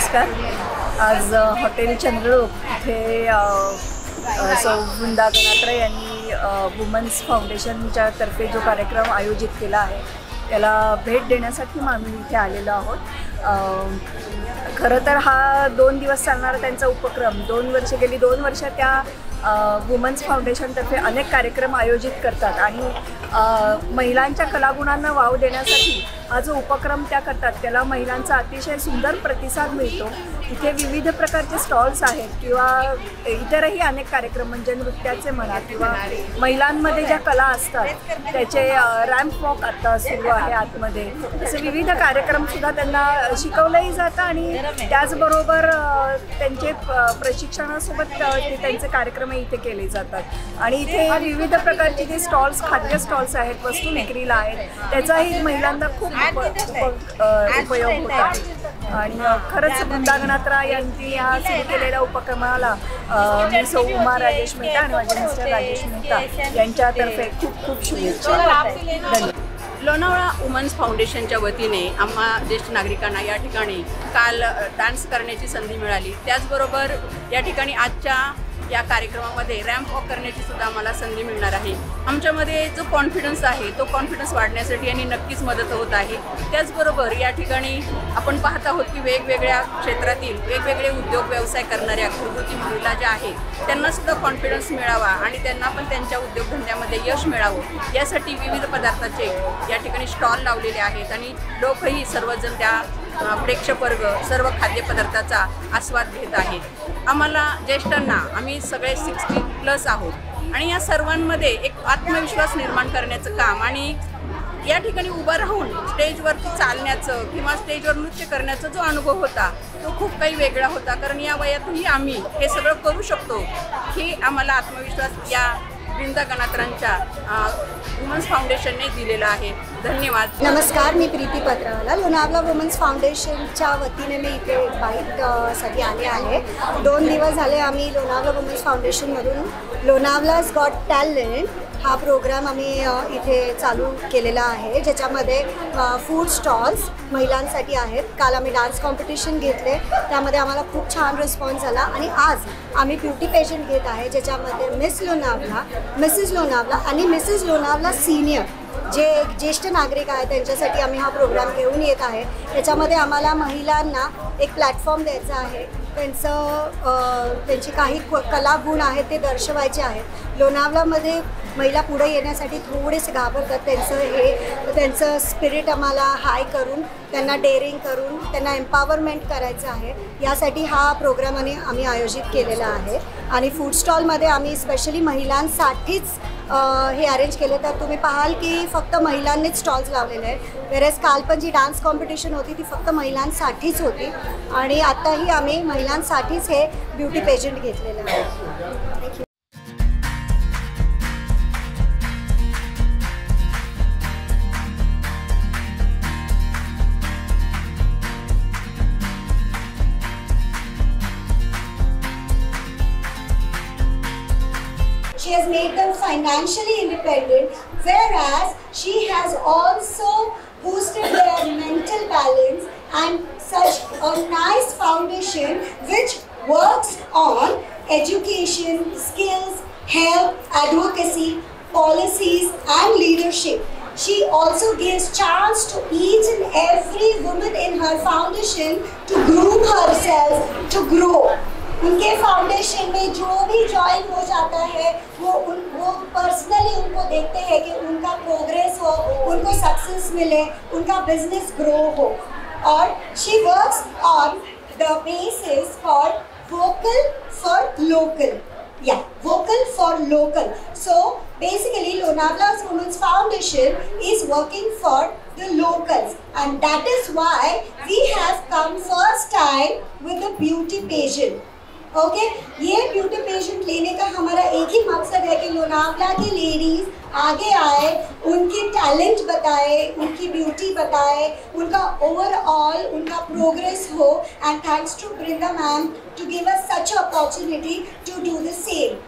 नमस्कार. आज हॉटेल चंद्रलोक इथे सौ वृंदा गणात्रे यांनी वुमन्स फाउंडेशनच्या तर्फे जो कार्यक्रम आयोजित केला आहे त्याला भेट देण्यासाठी आम्ही इथे आलेलो आहोत. खरं तर हा 2 दिवस चालणारा त्यांचा उपक्रम 2 वर्ष त्या वुमन्स फाउंडेशनतर्फे अनेक कार्यक्रम आयोजित करतात आणि महिलांच्या कलागुणांना वाव देण्यासाठी हा जो उपक्रम त्या करतात त्याला महिलांचा अतिशय सुंदर प्रतिसाद मिळतो. इथे विविध प्रकारचे स्टॉल्स आहेत किंवा इतरही अनेक कार्यक्रम म्हणजे नृत्याचे म्हणा किंवा महिलांमध्ये ज्या कला असतात त्याचे रॅम्प वॉक आता सुरू आहे आतमध्ये. असे विविध कार्यक्रमसुद्धा त्यांना शिकवलंही जातं आणि त्याचबरोबर त्यांचे प्रशिक्षणासोबत त्यांचे कार्यक्रमही इथे केले जातात आणि इथे विविध प्रकारचे जे स्टॉल्स खाद्य स्टॉल्स आहेत वस्तू विक्रीला आहेत त्याचाही महिलांना खूप उपयोग होत आहे. आणि खरंच वृंदा गणात्रे यांनी या सुरू केलेल्या उपक्रमाला मी सौ उमा राजेश मेहता आणि माझे मिस्टर राजेश मेहता यांच्यातर्फे खूप खूप शुभेच्छा. धन्यवाद. लोणावळा वुमन्स फाउंडेशनच्या वतीने आम्हा ज्येष्ठ नागरिकांना या ठिकाणी काल डान्स करण्याची संधी मिळाली. त्याचबरोबर या ठिकाणी आजच्या या कार्यक्रमामध्ये रॅम्प वॉक करण्याची सुद्धा आम्हाला संधी मिळणार आहे. आमच्यामध्ये जो कॉन्फिडन्स आहे तो कॉन्फिडन्स वाढण्यासाठी यांनी नक्कीच मदत होत आहे. त्याचबरोबर या ठिकाणी आपण पाहत आहोत की वेगवेगळ्या क्षेत्रातील वेगवेगळे उद्योग व्यवसाय करणाऱ्या घरगुती महिला ज्या आहेत त्यांनासुद्धा कॉन्फिडन्स मिळावा आणि त्यांना पण त्यांच्या उद्योगधंद्यामध्ये यश मिळावं यासाठी विविध पदार्थाचे या ठिकाणी स्टॉल लावलेले आहेत आणि लोकही सर्वजण त्या प्रेक्षक वर्ग सर्व खाद्यपदार्थाचा आस्वाद घेत आहेत. आम्हाला ज्येष्ठांना आम्ही सगळे 60+ आहोत आणि या सर्वांमध्ये एक आत्मविश्वास निर्माण करण्याचं काम आणि या ठिकाणी उभं राहून स्टेजवरती चालण्याचं किंवा स्टेजवर नृत्य करण्याचा जो अनुभव होता तो खूप काही वेगळा होता. कारण या वयातही आम्ही हे सगळं करू शकतो ही आम्हाला आत्मविश्वास या वृंदा गणात्रेंच्या वुमन्स फाउंडेशनने दिलेला आहे. धन्यवाद. नमस्कार, मी प्रीती पत्रावाला. लोणावळा वुमन्स फाउंडेशनच्या वतीने मी इथे बाईटसाठी आले आहे. 2 दिवस झाले आम्ही लोणावळा वुमन्स फाउंडेशनमधून लोणावळाज गॉट टॅलेंट हा प्रोग्राम आम्ही इथे चालू केलेला आहे ज्याच्यामध्ये फूड स्टॉल्स महिलांसाठी आहेत. काल आम्ही डान्स कॉम्पिटिशन घेतले त्यामध्ये आम्हाला खूप छान रिस्पॉन्स झाला आणि आज आम्ही ब्युटी पेजंट घेत आहे ज्याच्यामध्ये मिस लोणावळा, मिसेस लोणावळा आणि मिसेस लोणावळा सिनियर जे ज्येष्ठ नागरिक आहेत त्यांच्यासाठी आम्ही हा प्रोग्राम घेऊन येत आहे. त्याच्यामध्ये आम्हाला महिलांना एक प्लॅटफॉर्म द्यायचा आहे. त्यांची काही कलागुण आहेत ते दर्शवायचे आहेत. लोणावळामध्ये महिला पुढे येण्यासाठी थोडेसे घाबरतात. त्यांचं स्पिरिट आम्हाला हाय करून त्यांना डेअरिंग करून त्यांना एम्पॉवरमेंट करायचं आहे. यासाठी हा प्रोग्राम आम्ही आयोजित केलेला आहे आणि फूड स्टॉलमध्ये आम्ही स्पेशली महिलांसाठीच हे अरेंज केले. तर तुम्ही पाहाल की फक्त महिलांनीच स्टॉल्स लावलेले आहेत. वेरेस काल पण जी डान्स कॉम्पिटिशन होती ती फक्त महिलांसाठीच होती आणि आत्ताही आम्ही महिलांसाठीच हे ब्युटी पेजंट घेतलेलं आहे. Thank you. She has made them financially independent, whereas she has also boosted their mental balance and such a nice foundation which works on education, skills, health, advocacy, policies and leadership. She also gives chance to each and every woman in her foundation to groom herself, to grow. उनके foundation में जो भी join हो जाता है वो personally उनको देखते हैं कि उनका प्रोग्रेस हो, उनको सक्सेस मिले, उनका बिजनेस ग्रो हो. और she works on the basis for vocal for local. Vocal for local. So basically Lonavala Women's Foundation is working for the locals and that is why we have come first time with the beauty pageant. Okay ये beauty patient लेने का हमारा एक ही मकसद है कि लोनावला की ladies आगे आए, उनकी टैलेंट बताए, उनकी ब्यूटी बताए, उनका ओवरऑल उनका प्रोग्रेस हो. And thanks to Vrinda ma'am to give us such opportunity to do the same.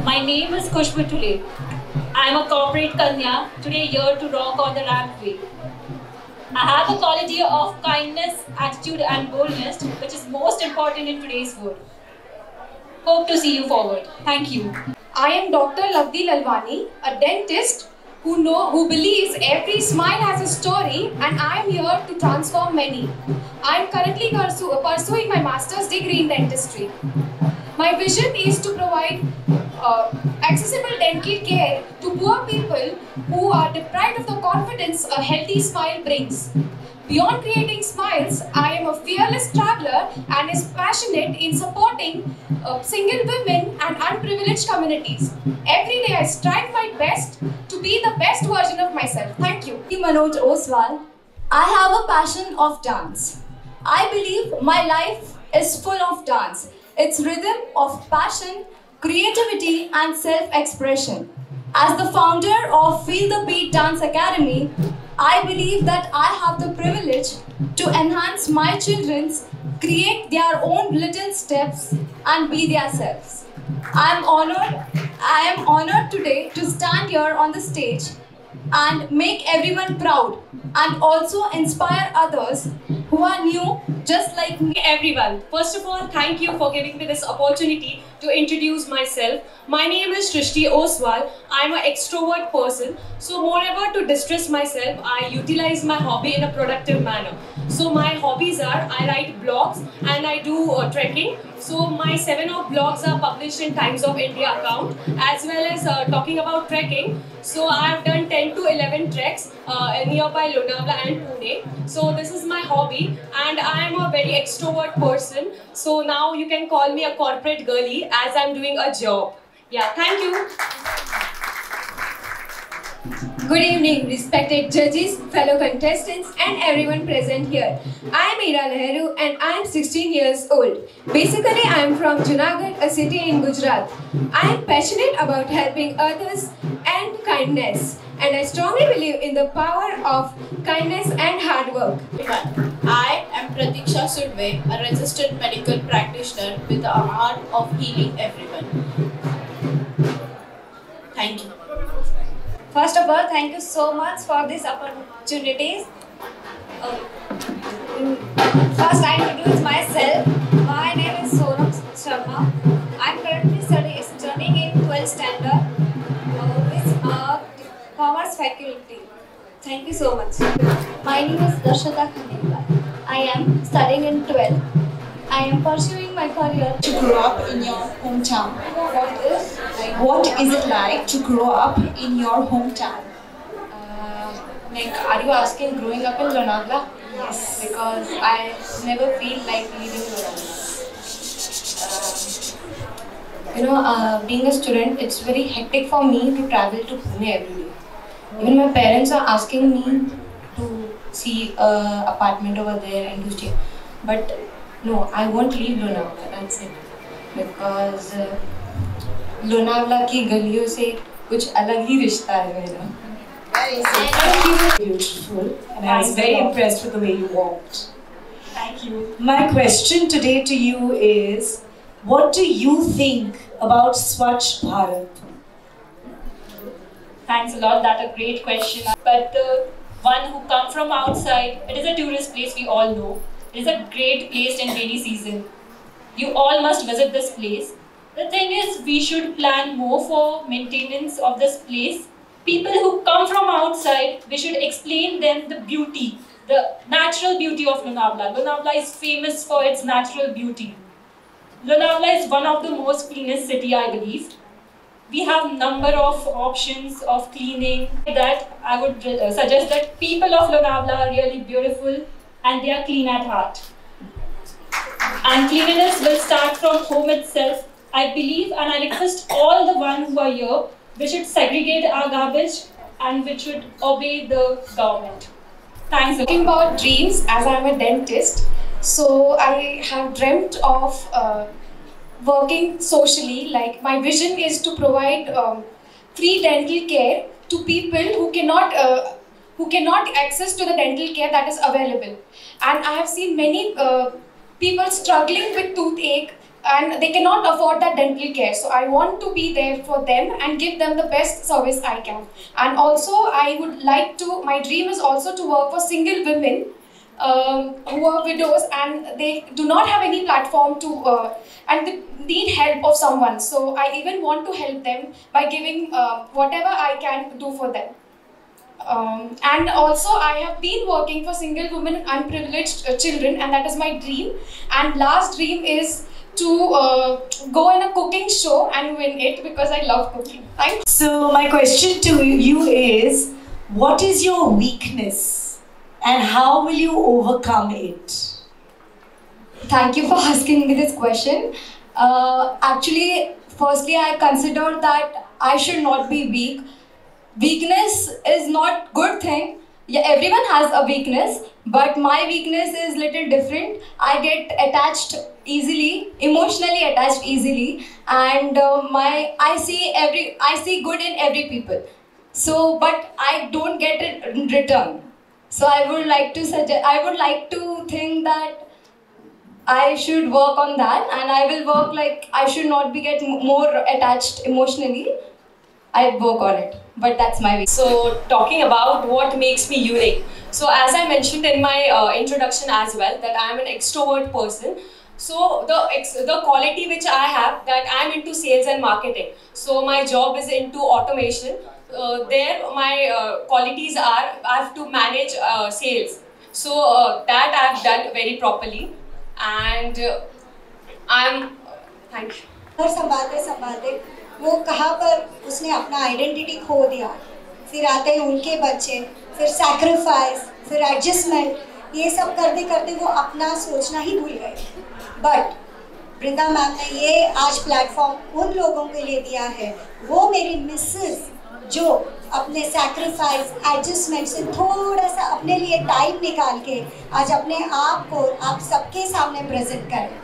My name is Khushbu Tule. I am a corporate Kanya, today here to rock on the rampway. I have a quality of kindness, attitude and boldness which is most important in today's world. Hope to see you forward. Thank you. I am Dr. Lavdi Lalwani, a dentist who believes every smile has a story, and I am here to transform many. I am currently pursuing my master's degree in dentistry. My vision is to provide accessible dental care to poor people who are deprived of the confidence a healthy smile brings. Beyond creating smiles, I am a fearless traveler and is passionate in supporting single women and unprivileged communities. Every day I strive my best to be the best version of myself. Thank you. Manoj Oswal. I have a passion of dance. I believe my life is full of dance. It's rhythm of passion, creativity and self-expression. As the founder of Feel the Beat Dance Academy, I believe that I have the privilege to enhance my children's, create their own little steps and be themselves. I am honored today to stand here on the stage and make everyone proud and also inspire others who are new just like me. Everyone, first of all, thank you for giving me this opportunity to introduce myself. My name is Shrishti Oswal. I'm an extrovert person. So moreover, to distress myself, I utilize my hobby in a productive manner. So my hobbies are, I write blogs and I do trekking. So my 7 of blogs are published in Times of India account, as well as talking about trekking. So I have done 10 to 11 treks nearby Lonavala and Pune. So this is my hobby and I am a very extrovert person. So now you can call me a corporate girly as I'm doing a job. Yeah, thank you. Good evening, respected judges, fellow contestants and everyone present here. I am Ira Nehru and I am 16 years old. Basically, I am from Junagadh, a city in Gujarat. I am passionate about helping others and kindness. And I strongly believe in the power of kindness and hard work. I am Pratiksha Sudve, a registered medical practitioner with the art of healing everyone. Thank you. First of all, thank you so much for this opportunities. First, I introduce myself. My name is Sonam Sharma. I am currently studying in 12th standard with Commerce faculty. Thank you so much. My name is Darshita Khandelwal. I am studying in 12th. I am pursuing my career. To grow up in your hometown. What is it like to grow up in your hometown? Are you asking growing up in Lonavala? Yes. Because I never feel like leaving Lonavala. Being a student, it's very hectic for me to travel to Pune every day. Even my parents are asking me to see an apartment over there and to stay. But no, I won't leave Lonavala, that's it. Because Lonavala की गलियों से कुछ अलग ही रिश्ता है मेरा. Thank you. Beautiful. And I was very impressed with the way you walked. Thank you. My question today to you is, what do you think about Swachh Bharat? Thanks a lot, that's a great question. But the one who come from outside, it is a tourist place, we all know. It is a great place in rainy season. You all must visit this place. The thing is, we should plan more for maintenance of this place. People who come from outside, we should explain them the beauty, the natural beauty of Lonavala. Lonavala is famous for its natural beauty. Lonavala is one of the most cleanest city, I believe. We have number of options of cleaning. That I would suggest that people of Lonavala are really beautiful and they are clean at heart. And cleanliness will start from home itself. I believe and I request all the ones who are here, we should segregate our garbage and we should obey the government. Thanks. Talking about dreams, as I'm a dentist, so I have dreamt of working socially. Like my vision is to provide free dental care to people who cannot access to the dental care that is available. And I have seen many people struggling with toothache and they cannot afford that dental care. So I want to be there for them and give them the best service I can. And also I would like to, my dream is also to work for single women who are widows and they do not have any platform to, and they need help of someone. So I even want to help them by giving whatever I can do for them. And also I have been working for single women and unprivileged children, and that is my dream. And last dream is to go in a cooking show and win it because I love cooking. Thanks. So my question to you is, what is your weakness and how will you overcome it? Thank you for asking me this question. Actually, firstly, I consider that I should not be weak. Weakness is not good thing. Yeah, everyone has a weakness, but my weakness is little different. I get attached easily, emotionally attached easily, and I see good in every people. So, but I don't get it in return. So I would like to think that I should work on that, and I will work like I should not be get more attached emotionally. I work on it, but that's my weakness. So talking about what makes me unique. So as I mentioned in my introduction as well, that I am an extrovert person. So the quality which I have, that I am into sales and marketing. So my job is into automation. There my qualities are, I have to manage sales. So that I have done very properly, and thank you. संभालते वो कहाँ पर उसने अपना identity खो दिया, फिर आते हैं उनके बच्चे, फिर सैक्रिफाइस, फिर एडजस्टमेंट, ये सब करते करते वो अपना सोचना ही भूल गए. बट वृंदा मैम ने ये आज प्लेटफॉर्म उन लोगों के लिए दिया है, वो मेरी मिसेस जो अपने सैक्रिफाइस एडजस्टमेंट से थोड़ा सा अपने लिए टाइम निकाल के आज अपने आप को आप सबके सामने प्रेजेंट करें.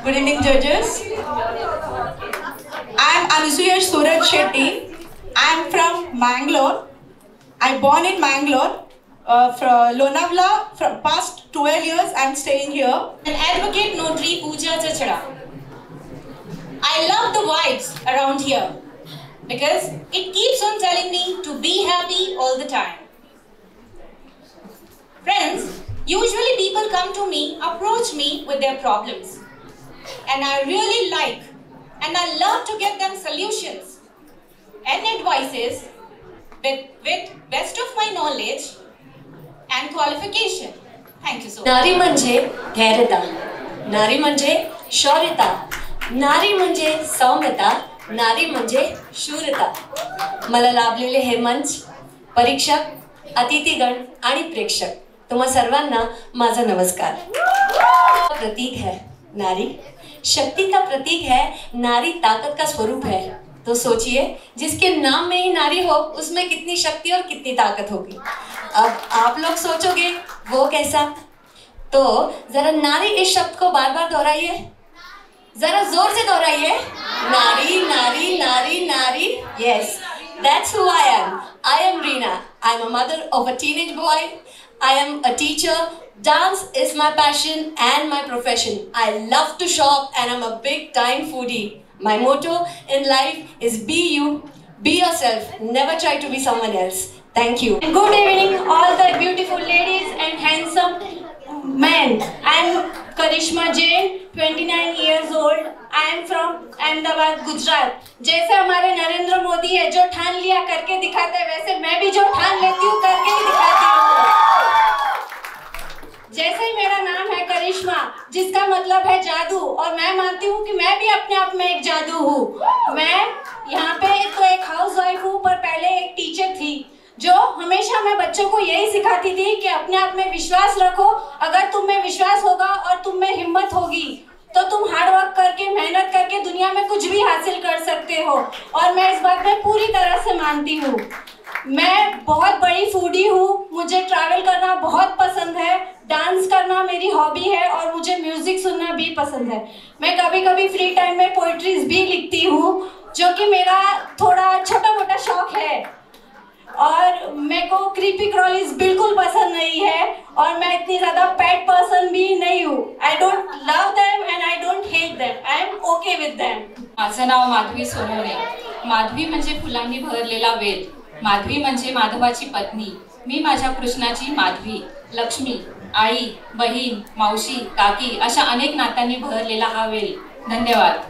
Good evening, judges. I am Anusuya Suraj Shetty. I am from Mangalore. I born in Mangalore. From Lonavala, from past 12 years I am staying here. An advocate notary Pooja Chachada. I love the vibes around here because it keeps on telling me to be happy all the time. Friends, usually people come to me, approach me with their problems. And I really like and I love to give them solutions and advices with best of my knowledge and qualification. Thank you so much. नारी म्हणजे धैर्यता, नारी म्हणजे शौर्यता, नारी म्हणजे सौम्यता, नारी म्हणजे शूरता. मला लाभलेले हे मंच, परीक्षक, अतिथीगण आणि प्रेक्षक, तुम्हा सर्वांना माझा नमस्कार. प्रतीक है नारी, शक्ति का प्रतीक है नारी, ताकत का स्वरूप है. तो सोचिए जिसके नाम में ही नारी हो उसमें कितनी शक्ति और कितनी ताकत होगी. अब आप लोग सोचोगे वो कैसा, तो जरा नारी इस शब्द को बार बार दोहराइए, जरा जोर से दोहराइए. नारी नारी नारी नारी. Yes, that's who I am. I am Reena. I am a mother of a teenage boy. I am a teacher. Dance is my passion and my profession. I love to shop and I'm a big time foodie. My motto in life is be you, be yourself, never try to be someone else. Thank you. Good evening all the beautiful ladies and handsome men. I am Karishma Jain, 29 years old. I am from Ahmedabad, Gujarat. जैसे हमारे नरेंद्र मोदी है जो ठान लिया करके दिखाते हैं, वैसे मैं भी जो ठान लेती हूँ करके ही दिखाती हूँ. जैसे ही मेरा नाम है करिश्मा, जिसका मतलब है जादू, और मैं मानती हूँ कि मैं भी अपने आप में एक जादू हूँ. मैं यहाँ पे तो एक हाउसवाइफ हूँ, पर पहले एक टीचर थी जो हमेशा मैं बच्चों को यही सिखाती थी कि अपने आप में विश्वास रखो. अगर तुम में विश्वास होगा और तुम में हिम्मत होगी तो तुम हार्ड वर्क करके, मेहनत करके दुनिया में कुछ भी हासिल कर सकते हो. और मैं इस बात में पूरी तरह से मानती हूँ. मैं बहुत बड़ी फूडी हूँ, मुझे ट्रैवल करना बहुत पसंद है, डांस करना मेरी हॉबी है और मुझे म्यूजिक सुनना भी पसंद है. मैं कभी कभी फ्री टाइम में पोइट्रीज भी लिखती हूँ, जो कि मेरा थोड़ा छोटा मोटा शौक है. और मेरे को क्रीपी क्रॉलीज बिल्कुल पसंद नहीं है, और मैं इतनी ज़्यादा पेट पर्सन भी नहीं हूँ. I don't love them and I don't hate them, I am okay with them. माझं नाव माधवी सोनवणे. माधवी म्हणजे फुलांनी भरलेला वेल, माधवी म्हणजे माधवाची पत्नी. मी माझ्या कृष्णाची माधवी. लक्ष्मी, आई, बहीण, मावशी, काकी अशा अनेक नात्यांनी भरलेला हा वेल. धन्यवाद.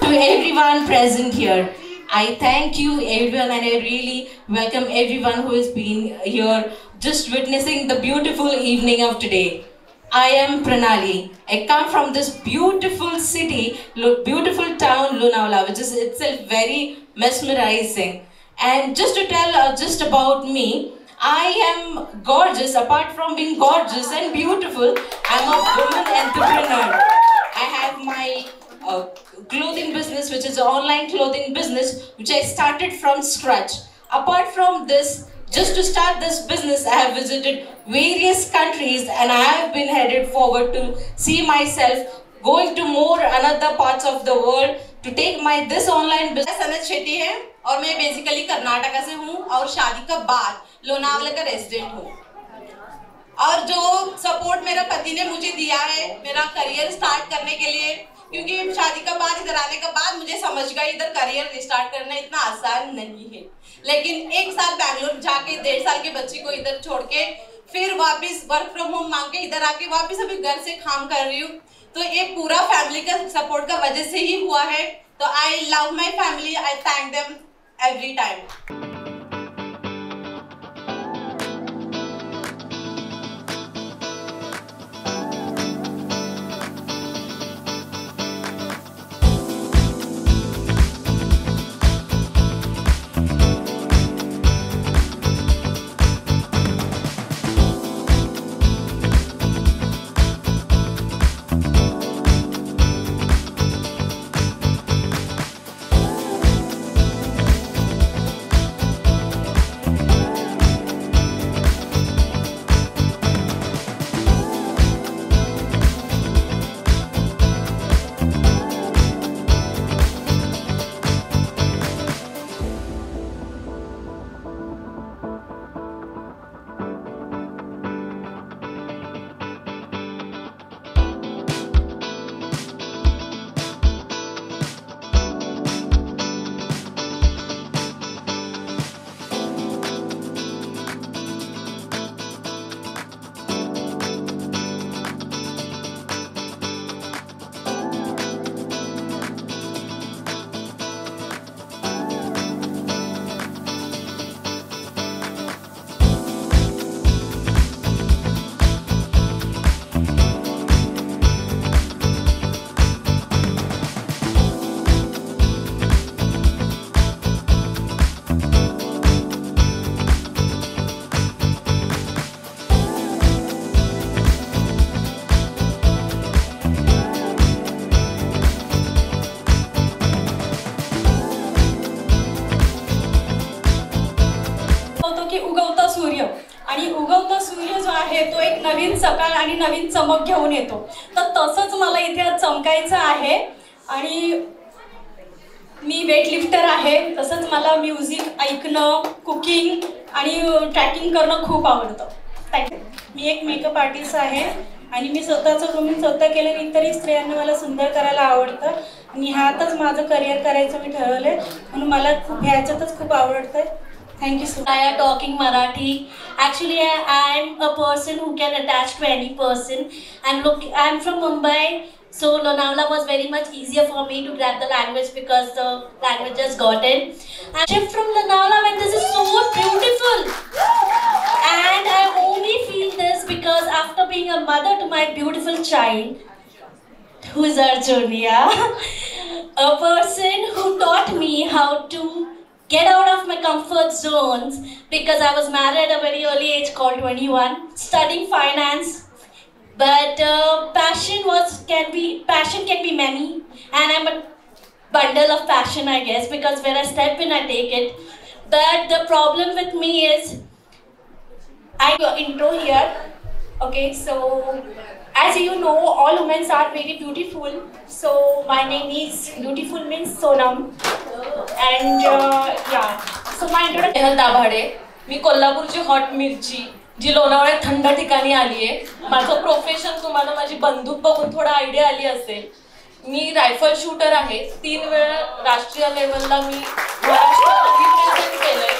To everyone present here, I thank you everyone, and I really welcome everyone who has been here just witnessing the beautiful evening of today. I am Pranali. I come from this beautiful city, beautiful town Lonavala, which is itself very mesmerizing. And just to tell just about me, I am gorgeous. Apart from being gorgeous and beautiful, I'm a woman entrepreneur. I have my clothing business, which is an online clothing business, which I started from scratch. Apart from this, just to start this business, I have visited various countries and I have been headed forward to see myself going to more another parts of the world to take my this online business. Sanat Shetty है और मैं basically Karnataka से हूँ और शादी का बाद लोनावला का resident हूँ. और जो सपोर्ट मेरा पति ने मुझे दिया है मेरा करियर स्टार्ट करने के लिए, क्योंकि शादी का बाद इधर आने के बाद मुझे समझ गया इधर करियर रिस्टार्ट करना इतना आसान नहीं है. लेकिन 1 साल बैंगलोर जाके 1.5 साल के बच्चे को इधर छोड़ के फिर वापस वर्क फ्रॉम होम मांग के इधर आके वापस अभी घर से काम कर रही हूँ. तो ये पूरा फैमिली का सपोर्ट का वजह से ही हुआ है. तो I love my family, I thank them every time. आहे तो एक नवीन सकाळ आणि नवीन चमक घेऊन येतो. तर तसंच मला इथे आज चमकायचं आहे. आणि मी वेटलिफ्टर आहे, तसंच मला म्युझिक ऐकणं, कुकिंग आणि ट्रॅकिंग करणं खूप आवडतं. थँक्यू. मी एक मेकअप आर्टिस्ट आहे आणि मी स्वतःचं ग्रूमिंग स्वतः केलं. इतरही स्त्रियांना मला सुंदर करायला आवडतं आणि ह्यातच माझं करिअर करायचं मी ठरवलंय, म्हणून मला ह्याच्यातच खूप आवडतंय. Thank you so much. I am talking Marathi. Actually, I am a person who can attach to any person. And look, I am from Mumbai, so Lonavala was very much easier for me to grab the language because the language just got in. I shift from Lonavala when this is so beautiful. And I only feel this because after being a mother to my beautiful child, who is Arjunia, a person who taught me how to get out of my comfort zones because I was married at a very early age called 21, studying finance. But passion can be many, and I'm a bundle of passion, I guess, because when I step in, I take it. But the problem with me is, I go intro here. Okay, so as you know, all women are very beautiful. So my name is beautiful means Sonam. And yeah, so my introduction. Dabhade, मी कोल्हापूरची hot मिरची जी लोणावळ्यात थंड ठिकाणी आली आहे. माझं profession तुम्हाला माझी बंदूक बघून थोडा आयडिया आली असेल. मी रायफल शूटर आहे. 3 वेळा राष्ट्रीय लेवलला मी महाराष्ट्राला रिप्रेझेंट केलंय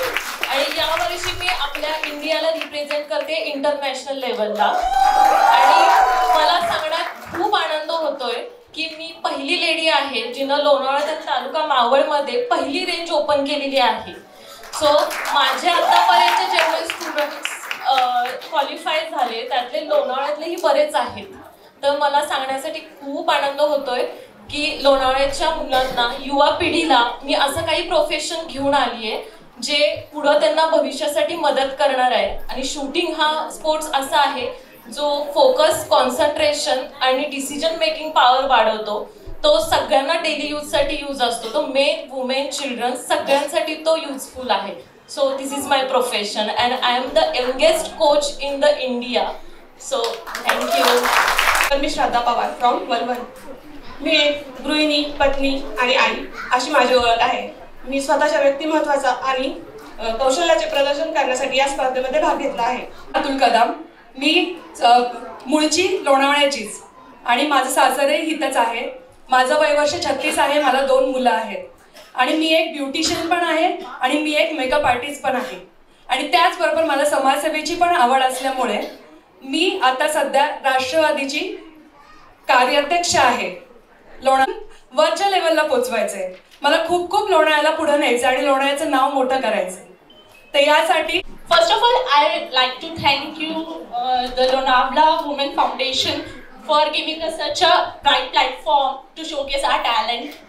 आणि यावर्षी मी आपल्या इंडियाला रिप्रेझेंट करते इंटरनॅशनल लेवलला. आणि मला सांगण्यात खूप आनंद होतोय की मी पहिली लेडी आहे जिनं लोणावळा तालुका मावळमध्ये पहिली रेंज ओपन केलेली आहे. सो माझे आतापर्यंत जेवढे स्टुडंट्स क्वालिफाय झाले त्यातले लोणावळ्यातलेही बरेच आहेत. तर मला सांगण्यासाठी खूप आनंद होतोय की लोणावळ्याच्या मुलांना, युवा पिढीला मी असं काही प्रोफेशन घेऊन आली आहे जे पुढं त्यांना भविष्यासाठी मदत करणार आहे. आणि शूटिंग हा स्पोर्ट्स असा आहे जो फोकस, कॉन्सन्ट्रेशन आणि डिसिजन मेकिंग पॉवर वाढवतो. तो सगळ्यांना डेली यूजसाठी यूज असतो. तो मेन, वुमेन, चिल्ड्रन सगळ्यांसाठी तो युजफुल आहे. So this is my profession and I am the youngest coach in the India. So thank you. तर मी श्रद्धा पवार फ्रॉम वलवल. मी एक गृहिणी, पत्नी आणि आई अशी माझी ओळख आहे. मी स्वतःच्या व्यक्तिमत्वाचा आणि कौशल्याचे प्रदर्शन करण्यासाठी या स्पर्धेमध्ये भाग घेतला आहे. अतुल कदम. मी मूळची लोणावळ्याचीच आणि माझं सासरही इथंच आहे. माझं वयवर्ष 36 आहे. मला 2 मुलं आहेत आणि मी एक ब्युटिशियन पण आहे आणि मी एक मेकअप आर्टिस्ट पण आहे. आणि त्याचबरोबर मला समाजसेवेची पण आवड असल्यामुळे मी आता सध्या राष्ट्रवादीची कार्याध्यक्ष आहे. वरच्या लेवलला पोचवायचंय मला. खूप खूप लोणावळ्याला पुढे न्यायचं आणि लोणावळ्याचं नाव मोठं करायचं. तर यासाठी First of all, I would like to thank you, the Lonavala Women Foundation, for giving us such a bright platform to showcase our talent.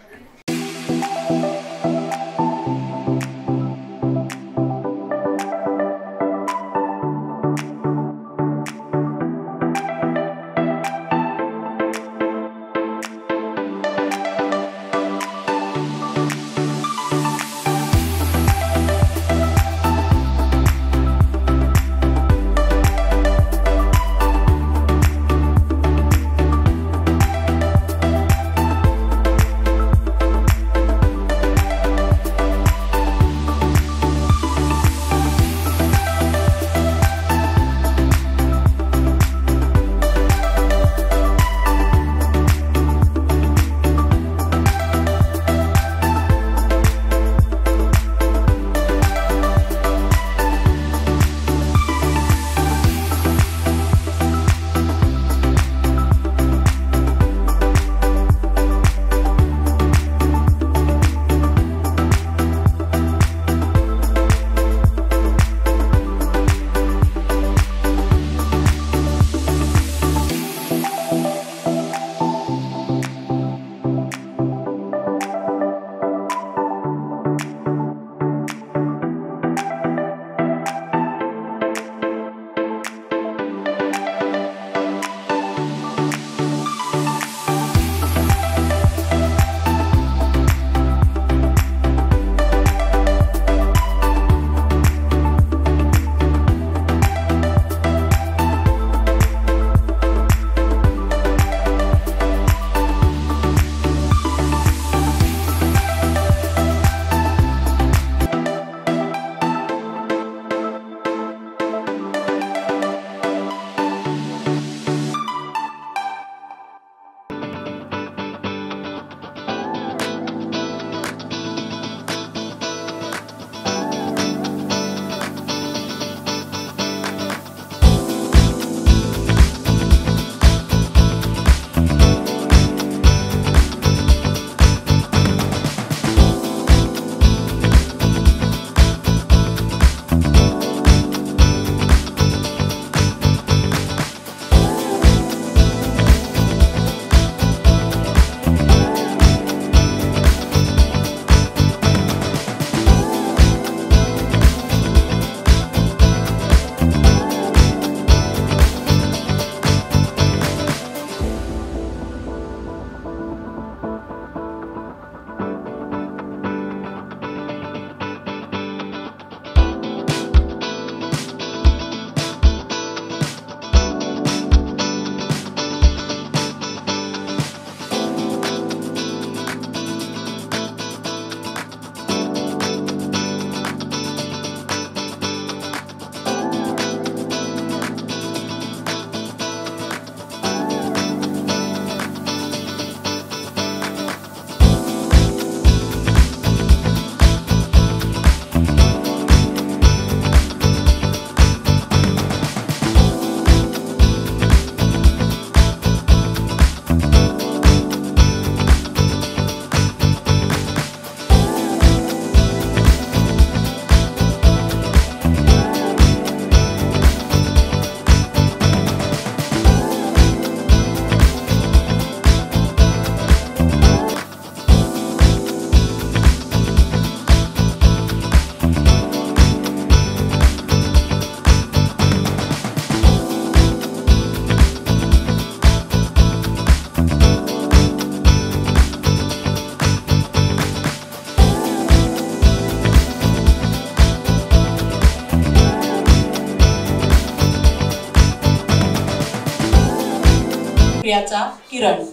धैर्याचा किरण.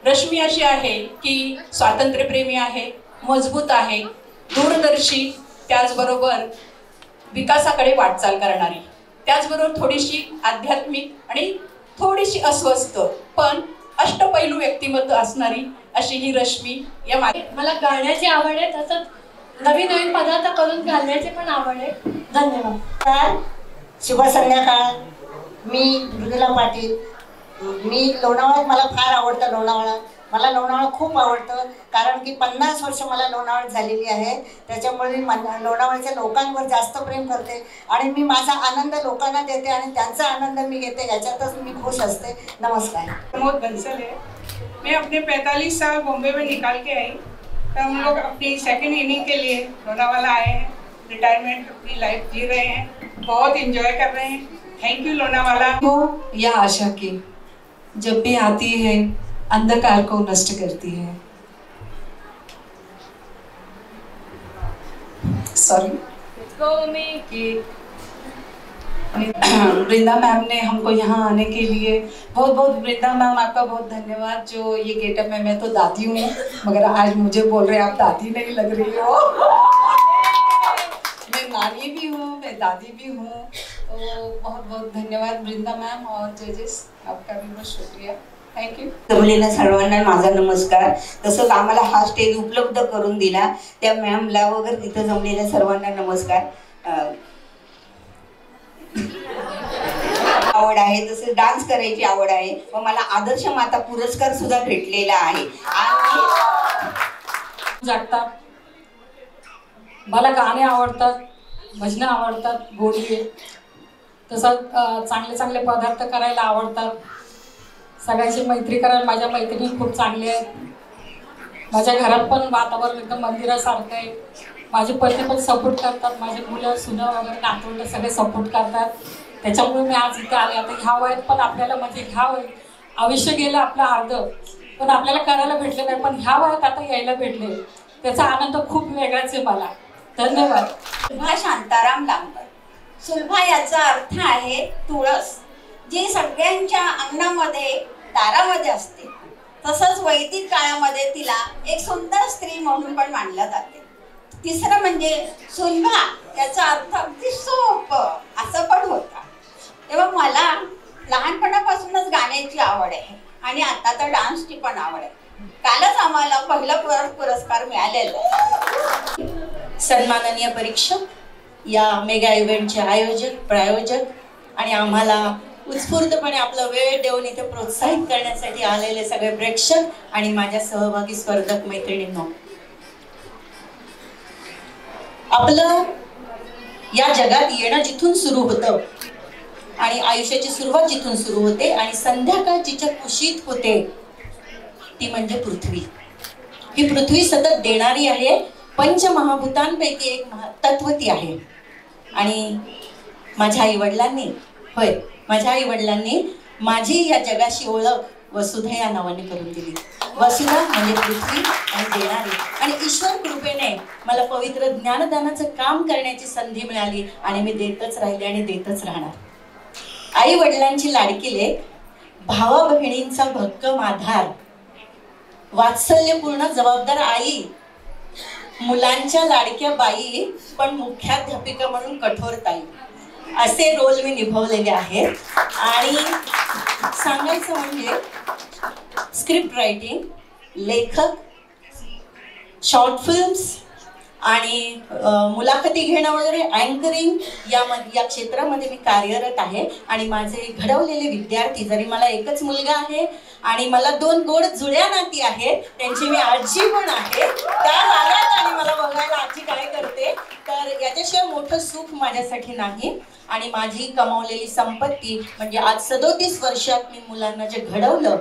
रश्मी अशी आहे की स्वातंत्र्यप्रेमी आहे, मजबूत आहे, दूरदर्शी, त्याचबरोबर विकासाकडे वाटचाल करणारी, त्याचबरोबर थोडीशी आध्यात्मिक आणि थोडीशी अस्वस्थ पण अष्टपैलू व्यक्तिमत्व असणारी अशी ही रश्मी या मला गाण्याची आवड आहे, तसंच नवीन नवीन पदार्थ करून घालण्याची पण आवड आहे. धन्यवाद. शुभ संध्याकाळ. मी मृदुला पाटील. मी लोणावळ्यात, मला फार आवडतं लोणावळा. मला लोणावळा खूप आवडतं कारण की 50 वर्ष मला लोणावळ्यात झालेली आहे. त्याच्यामुळे मी लोणावळ्याच्या लोकांवर जास्त प्रेम करते आणि मी माझा आनंद लोकांना देते आणि त्यांचा आनंद मी घेते, याच्यातच मी खुश असते. नमस्कार. प्रमोद बंसल है. मैं अपने 45 साल बॉम्बे में निकाल के आई, तो हम लोग अपनी सेकंड इनिंग के लिए लोनावाला आए हैं. रिटायरमेंट अपनी लाइफ जी रहे हैं, बहुत इंजॉय कर रहे हैं. Thank you Lonavala. हो या आशा की जब भी आती है अंधकार को नष्ट करती है. सॉरी वृंदा मैम ने हमको यहाँ आने के लिए बहुत बहुत, वृंदा मैम आपका बहुत धन्यवाद. जो ये गेटअप में, मैं तो दादी हूँ मगर आज मुझे बोल रहे आप दादी नहीं लग रही हो. मैं नानी भी हूँ, मैं दादी भी हूँ. तो बहुत बहुत धन्यवाद वृंदा मैम और जजेस, आपका भी बहुत शुक्रिया. थँक्यू. जमलेल्या सर्वांना माझा नमस्कार. तसंच आम्हाला हा स्टेज उपलब्ध करून दिला त्या मॅमला वगैरे तिथं जमलेल्या सर्वांना नमस्कार. आवड आहे, तसेच डान्स करायची आवड आहे व मला आदर्श माता पुरस्कार सुद्धा भेटलेला आहे. जागतात, मला गाणे आवडतात, भजनं आवडतात, बोली आहे, तसंच चांगले चांगले पदार्थ करायला आवडतात. सगळ्यांची मैत्री करायला माझ्या मैत्रिणी खूप चांगल्या आहेत. माझ्या घरात पण वातावरण एकदम मंदिरासारखं आहे. माझे पती पण सपोर्ट करतात, माझे मुलं सुना वगैरे नातवंड सगळे सपोर्ट करतात. त्याच्यामुळे मी आज इथे आले. आता ह्या वयात पण आपल्याला म्हणजे ह्या वयात आयुष्य गेलं आपलं अर्ध, पण आपल्याला करायला भेटले नाही, पण ह्या वयात आता यायला भेटले, त्याचा आनंद खूप वेगळाच आहे मला. धन्यवाद. सुलभा शांताराम लांबर. सुलभा याचा अर्थ आहे तुळस, जी सगळ्यांच्या अंगणामध्ये दारामध्ये असते. तसंच वैदिक काळामध्ये तिला एक सुंदर स्त्री म्हणून पण मानलं जाते. तिसरं म्हणजे सुलभा याचा अर्थ अगदी सोपं असं पण होता. तेव्हा मला लहानपणापासूनच गाण्याची आवड आहे आणि आता तर डान्सची पण आवड आहे. कालच आम्हाला पहिला पुरस्कार मिळालेला आहे. सन्माननीय परीक्षक, या मेगा इव्हेंटचे आयोजक, प्रायोजक आणि आम्हाला उत्स्फूर्तपणे आपला वेळ देऊन इथे प्रोत्साहित करण्यासाठी आलेले सगळे प्रेक्षक आणि माझ्या सहभागी स्पर्धक मैत्रिणींनो, आपलं या जगात येणं जिथून सुरू होतं आणि आयुष्याची सुरुवात जिथून सुरू होते आणि संध्याकाळ जिच्या कुशीत होते ती म्हणजे पृथ्वी. ही पृथ्वी सतत देणारी आहे. पंचमहाभूतांपैकी एक तत्व ती आहे. आणि माझ्या आईवडिलांनी, होय, माझ्या आईवडिलांनी माझी या जगाशी ओळख वसुधा या नावाने करून दिली. वसुधा म्हणजे पृथ्वी आणि देणारी. आणि ईश्वर कृपेने मला पवित्र ज्ञानदानाचं काम करण्याची संधी मिळाली आणि मी देतच राहिले आणि देतच राहणार. आई वडिलांची लाडकी लेक, भावा बहिणींचा भक्कम आधार, वात्सल्यपूर्ण जबाबदार आई, मुलांच्या लाडक्या बाई पण मुख्याध्यापिका म्हणून कठोर ताई, असे रोल मी निभावलेले आहेत. आणि सांगायचं म्हणजे स्क्रिप्ट रायटिंग, लेखक, शॉर्ट फिल्म्स आणि मुलाखती घेणं वगैरे, अँकरिंग या क्षेत्रामध्ये मी कार्यरत आहे. आणि माझे घडवलेले विद्यार्थी, जरी मला एकच मुलगा आहे आणि मला 2 गोड जुळ्या नाती आहेत, त्यांची मी आजी पण आहे, त्या आल्यात आणि मला बघायला आजी काय करते, तर याच्याशिवाय मोठं सुख माझ्यासाठी नाही. आणि माझी कमावलेली संपत्ती म्हणजे आज 37 वर्षात मी मुलांना जे घडवलं,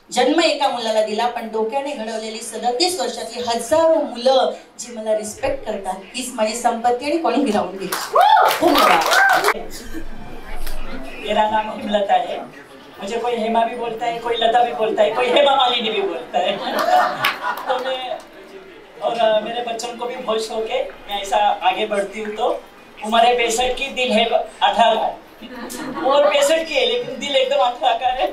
जन्म एका मुलाला दिला पण डोक्याने घडवलेली 37 वर्षातली हजारो मुलं जी मला रिस्पेक्ट करतात, हीच माझी संपत्ती आणि कोणी हिरावून घेईल. धन्यवाद. मेरा नाम हिमलता है. मुझे कोई हेमा भी बोलता है, कोई लता भी बोलता है, कोई हेमा मालिनी भी बोलता है. तो मैं और मेरे बच्चों को भी बहुत शौक है, मैं ऐसा आगे बढ़ती हूँ. तो उम्र है 62 की, दिल है 18. और 65 की है लेकिन दिल एकदम 18 का है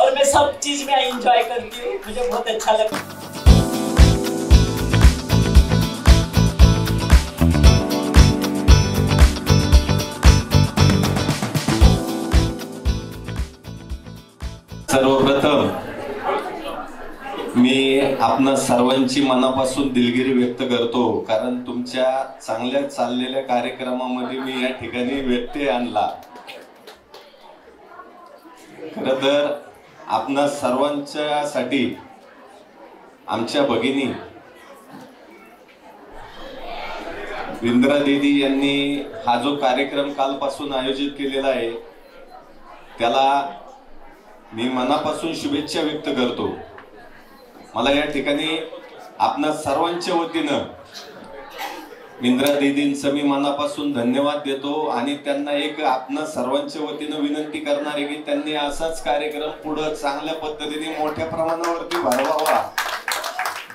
और मैं सब चीज में एंजॉय करती हूँ, मुझे बहुत अच्छा लगता है। सर्वप्रथम मी आपणा सर्वांची मनापासून दिलगिरी व्यक्त करतो, कारण तुमच्या चांगल्या चाललेल्या कार्यक्रमामध्ये मी या ठिकाणी व्यत्यय आणला। खरं तर आपणा सर्वांच्यासाठी आमच्या भगिनी इंद्रा दीदी यांनी हा जो कार्यक्रम कालपासून आयोजित केलेला आहे त्याला मी मनापासून शुभेच्छा व्यक्त करतो। मला या ठिकाणी आपणा सर्वांच्या वतीनं इंद्रा दीदींचं मी मनापासून धन्यवाद देतो आणि त्यांना एक आपणा सर्वांच्या वतीनं विनंती करणार आहे की त्यांनी असाच कार्यक्रम पुढे चांगल्या पद्धतीने मोठ्या प्रमाणावरती भरवावा,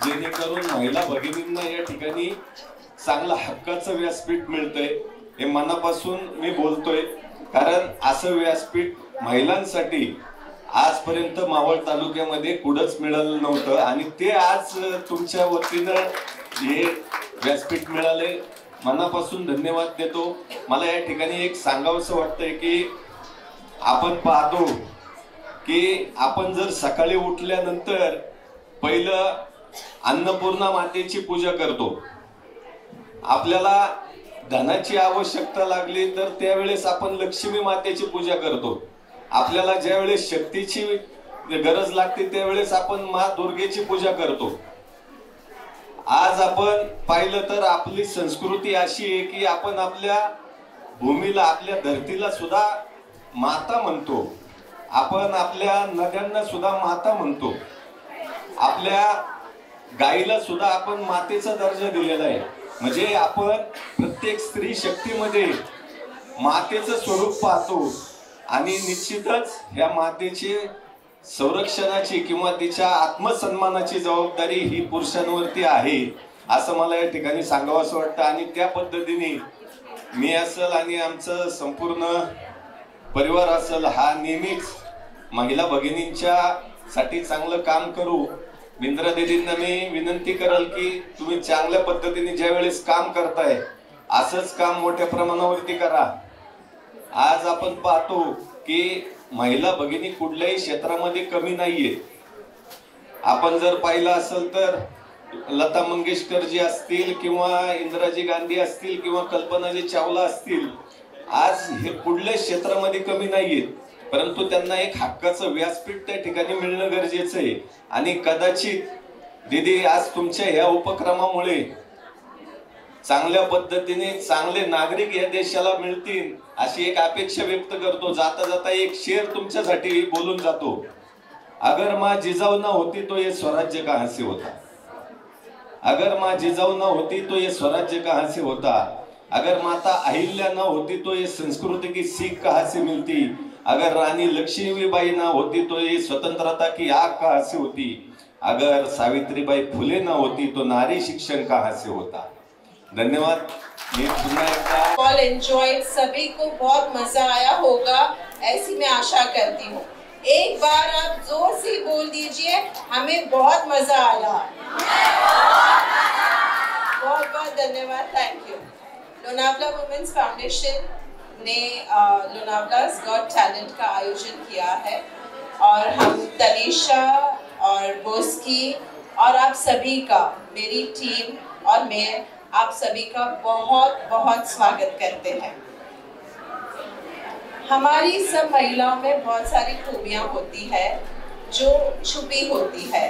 जेणेकरून महिला भगिनींना या ठिकाणी चांगलं हक्काचं व्यासपीठ मिळतंय। हे मनापासून मी बोलतोय, कारण असं व्यासपीठ महिलांसाठी आजपर्यंत मावळ तालुक्यामध्ये कुठंच मिळालं नव्हतं आणि ते आज तुमच्या वतीनं हे व्यासपीठ मिळाले, मनापासून धन्यवाद देतो। मला या ठिकाणी एक सांगावंसं वाटतंय की आपण पाहतो की आपण जर सकाळी उठल्यानंतर पहिलं अन्नपूर्णा मातेची पूजा करतो, आपल्याला धनाची आवश्यकता लागली तर त्यावेळेस आपण लक्ष्मी मातेची पूजा करतो, आपल्याला ज्यावेळेस शक्तीची गरज लागते त्यावेळेस आपण माँ दुर्गेची पूजा करतो। आज आपण पाहिलं तर आपली संस्कृती अशी आहे की आपण आपल्या भूमीला, आपल्या धरतीला सुद्धा माता म्हणतो, आपण आपल्या नद्यांना सुद्धा माता म्हणतो, आपल्या गाईला सुद्धा आपण मातेचा दर्जा दिलेला आहे। म्हणजे आपण प्रत्येक स्त्री शक्तीमध्ये मातेचं स्वरूप पाहतो आणि निश्चितच ह्या मातेची संरक्षणाची किंवा तिच्या आत्मसन्मानाची जबाबदारी ही पुरुषांवरती आहे असं मला या ठिकाणी सांगावंसं वाटतं। आणि त्या पद्धतीने मी असेल आणि आमचं संपूर्ण परिवार असेल हा नेहमीच महिला भगिनींच्या साठी चांगलं काम करू। इंद्रा दीदींना मी विनंती करेल की तुम्ही चांगल्या पद्धतीने ज्या वेळेस काम करताय असंच काम मोठ्या प्रमाणावरती करा। आज आपण पाहतो की महिला भगिनी कुठल्याही क्षेत्रामध्ये कमी नाहीये। आपण जर पाहिलं असेल तर लता मंगेशकर जी असतील किंवा इंदिराजी गांधी असतील किंवा कल्पनाजी चावला असतील, आज हे कुठल्याच क्षेत्रामध्ये कमी नाहीयेत, परंतु त्यांना एक हक्काचं व्यासपीठ त्या ठिकाणी मिळणं गरजेचं आहे। आणि कदाचित दीदी आज तुमच्या ह्या उपक्रमामुळे चांगल्या पद्धतीने चांगले नागरिक या देशाला मिळतील अशी एक अपेक्षा व्यक्त करतो। जाता जाता एक शेर तुमच्यासाठी बोलून जातो, अगर माँ जिजाऊ ना होती तो ये स्वराज्य कहाँ से होता, अगर माँ जिजाऊ ना होती तो ये स्वराज्य कहाँ से होता, अगर माता अहिल्या ना होती तो ये संस्कृति की सीख कहाँ से मिलती, अगर रानी लक्ष्मीबाई ना होती तो ये स्वतंत्रता की आग कहाँ से होती, अगर सावित्रीबाई फुले ना होती तो नारी शिक्षण कहाँ से होता। धन्यवाद। ऑल एंजॉय, सभी को बहुत मजा आया होगा ऐसी मैं आशा करती हूँ। एक बार आप जोर से बोल दीजिए, हमें बहुत मजा आया। बहुत बहुत धन्यवाद, thank you. Lonavala women's foundation ने लोनावला's गॉट टैलेंट का आयोजन किया है और हम तनीषा और बोस्की और आप सभी का, मेरी टीम और मैं आप सभी का बहुत बहुत स्वागत करते हैं। हमारी सब महिलाओं में बहुत सारी खूबियाँ होती है जो छुपी होती है,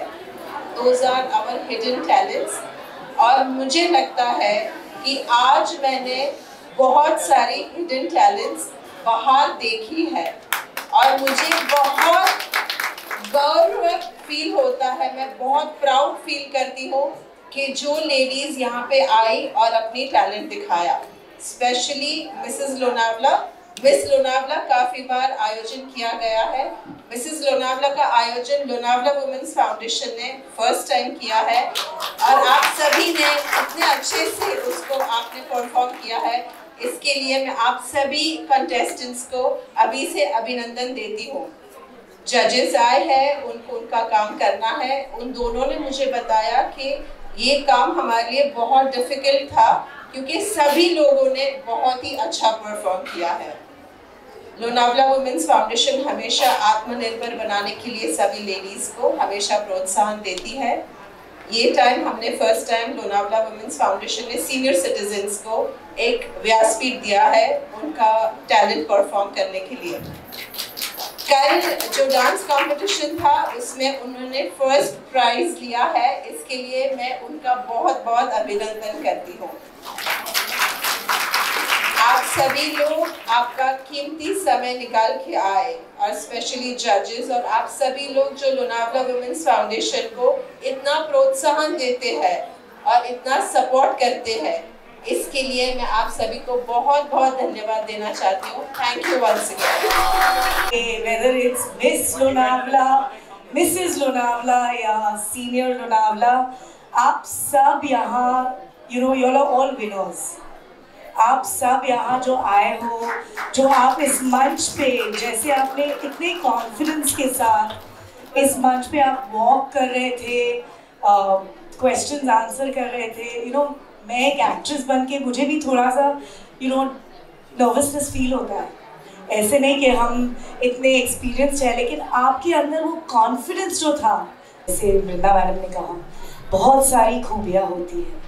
Those are our hidden talents। और मुझे लगता है कि आज मैंने बहुत सारी हिडन टैलेंट्स बाहर देखी है और मुझे बहुत गर्व फील होता है, मैं बहुत प्राउड फील करती हूँ कि जो लेडीज़ यहाँ पे आई और अपनी टैलेंट दिखाया, specially Mrs Lonavala. Miss Lonavala काफ़ी बार आयोजन किया गया है, मिसेस लोनावला का आयोजन लोनावला वुमेन्स फाउंडेशन ने फर्स्ट टाइम किया है और आप सभी ने इतने अच्छे से उसको आपने परफॉर्म किया है। इसके लिए मैं आप सभी कंटेस्टेंट्स को अभी से अभिनंदन देती हूँ। जजेस आए हैं, उनको उनका काम करना है। उन दोनों ने मुझे बताया कि ये काम हमारे लिए बहुत डिफिकल्ट था क्योंकि सभी लोगों ने बहुत ही अच्छा परफॉर्म किया है। लोनावला वुमेन्स फाउंडेशन हमेशा आत्मनिर्भर बनाने के लिए सभी लेडीज़ को हमेशा प्रोत्साहन देती है। ये टाइम हमने first time Lonavala women's foundation ने सीनियर सिटीजन्स को एक व्यासपीठ दिया है उनका टैलेंट परफॉर्म करने के लिए। कल जो डांस कंपटीशन था उसमें उन्होंने फर्स्ट प्राइज लिया है, इसके लिए मैं उनका बहुत बहुत अभिनंदन करती हूँ। आप सभी लोग आपका कीमती समय निकाल के आए और स्पेशली जजेस और आप सभी लोग जो लोनावला वुमेन्स फाउंडेशन को इतना प्रोत्साहन देते हैं और इतना सपोर्ट करते हैं, इसके लिए मैं आप सभी को बहुत बहुत धन्यवाद देना चाहती हूँ। Thank you once again. Whether it's Miss Lonavala, Mrs. Lonavala या Senior Lonavala, आप सब यहाँ you're all winners। आप सब यहाँ जो आए हो, जो आप इस मंच पे जैसे आपने इतने कॉन्फिडेंस के साथ इस मंच पे आप वॉक कर रहे थे, क्वेश्चंस आंसर कर रहे थे, मैं एक एक्ट्रेस बन के मुझे भी थोड़ा सा नर्वसनेस फील होता है। ऐसे नहीं कि हम इतने एक्सपीरियंस है, लेकिन आपके अंदर वो कॉन्फिडेंस जो था, जैसे वृंदा मैडम ने कहा, बहुत सारी खूबियाँ होती हैं,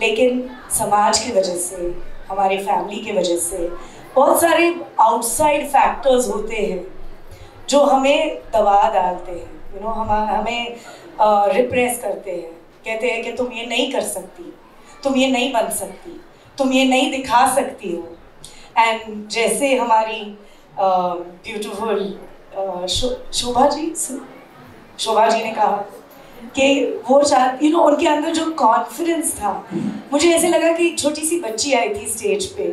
लेकिन समाज की वजह से, हमारी फैमिली की वजह से बहुत सारे आउटसाइड फैक्टर्स होते हैं जो हमें दबा डालते हैं, हमें रिप्रेस करते हैं, कहते हैं कि तुम ये नहीं कर सकती, तुम ये नहीं बन सकती, तुम ये नहीं दिखा सकती हो। एंड जैसे हमारी ब्यूटीफुल शोभा जी ने कहा कि वो उनके अंदर जो कॉन्फिडेंस था, मुझे ऐसे लगा कि एक छोटी सी बच्ची आई थी स्टेज पे,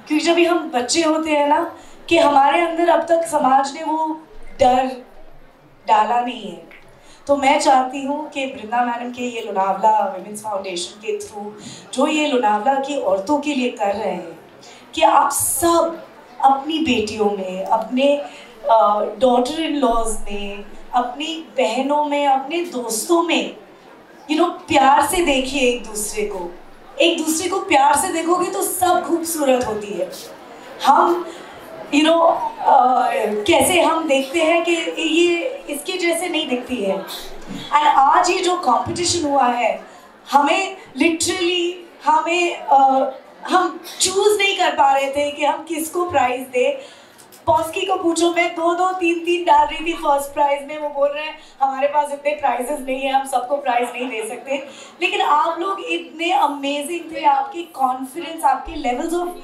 क्योंकि जब भी हम बच्चे होते हैं ना कि हमारे अंदर अब तक समाज ने वो डर डाला नहीं है। तो मैं चाहती हूँ कि वृंदा मैडम के ये लोनावला वुमेन्स फाउंडेशन के थ्रू जो ये लोनावला की औरतों के लिए कर रहे हैं, कि आप सब अपनी बेटियों में, अपने डॉटर इन लॉज में, अपनी बहनों में, अपने दोस्तों में प्यार से देखिए एक दूसरे को प्यार से देखोगे तो सब खूबसूरत होती है। हम कैसे हम देखते हैं कि ये इसके जैसे नहीं दिखती है। एंड आज ये जो कंपटीशन हुआ है, हमें लिटरली हम चूज नहीं कर पा रहे थे कि हम किसको प्राइज दे। पॉस्की को पूछो, मैं 2-2, 3-3 डाल रही थी फर्स्ट प्राइज में, वो बोल रहे हैं हमारे पास इतने प्राइजेस नहीं है, हम सबको प्राइज नहीं दे सकते। लेकिन आप लोग इतने अमेजिंग थे, आपकी कॉन्फिडेंस, आपके लेवल्स ऑफ,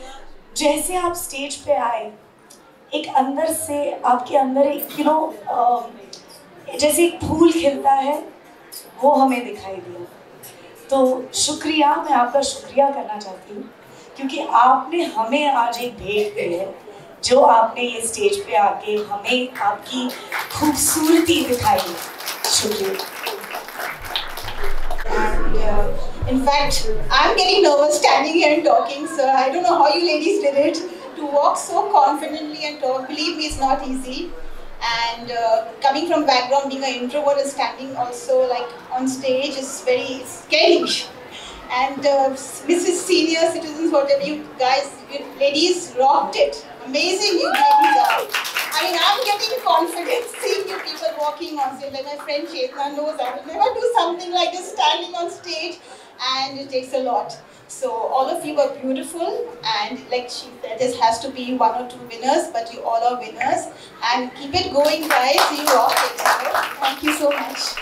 जैसे आप स्टेज पे आए, एक अंदर से आपके अंदर एक जैसे एक फूल खिलता है, वो हमें दिखाई दिया। तो शुक्रिया, मैं आपका शुक्रिया करना चाहती हूँ, क्योंकि आपने हमें आज एक भेंट दी है, जो आपने ये स्टेज पे आके हमें आपकी खूबसूरती दिखाई है। शुक्रिया। In fact, I'm getting nervous standing here and talking, so I don't know how you ladies did it. To walk so confidently and talk, believe me, it's not easy. And coming from background, being an introvert and standing also like on stage is very scary. And Mrs. Senior Citizens, whatever you guys, you ladies rocked it. Amazing you ladies are. I mean, I'm getting confidence seeing you people walking on stage. Like my friend Chetna knows, I will never do something like this standing on stage, and it takes a lot. So all of you are beautiful, and like she said, there has to be 1 or 2 winners, but you all are winners. And keep it going, guys. You rock it. Thank you so much.